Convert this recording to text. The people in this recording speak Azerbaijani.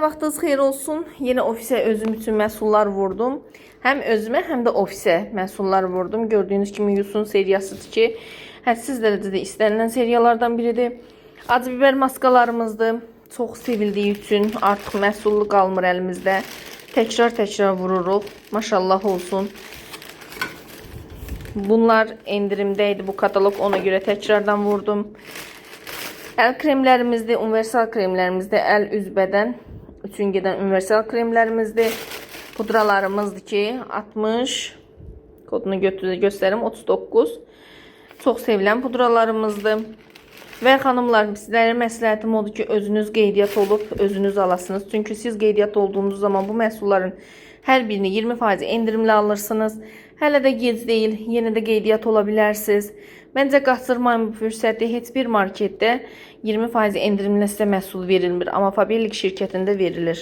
Vaxtınız xeyir olsun. Yine ofisə özüm üçün məhsullar vurdum. Həm özümə, həm də ofisə məhsullar vurdum. Gördüyünüz kimi Yusun seriyasıdır ki, sizlərdə də istənilən seriyalardan biridir. Acı biber maskalarımızdır. Çox sevildiyi üçün artıq məhsullu qalmır əlimizdə. Təkrar vururuq. Maşallah olsun. Bunlar endirimdəydi bu katalog, ona görə təkrardan vurdum. Əl kremlərimizdir, universal kremlərimizdir. Əl, üz, bədən üçün gedən universal kremlərimizdir. Pudralarımızdır ki 60, kodunu göstərim 39. Çox sevilən pudralarımızdır. Və xanımlar, sizlərə məsləhətim odur ki, özünüz qeydiyyat olub, özünüz alasınız. Çünki siz qeydiyyat olduğunuz zaman bu məhsulların hər birini 20% endirimli alırsınız. Hələ də gec deyil, yenə də qeydiyyat ola bilərsiniz. Məncə qaçırmayın bu fürsəti. Heç bir marketdə 20% endirimlə sizə məhsul verilmir, amma Fabellik şirkətində verilir.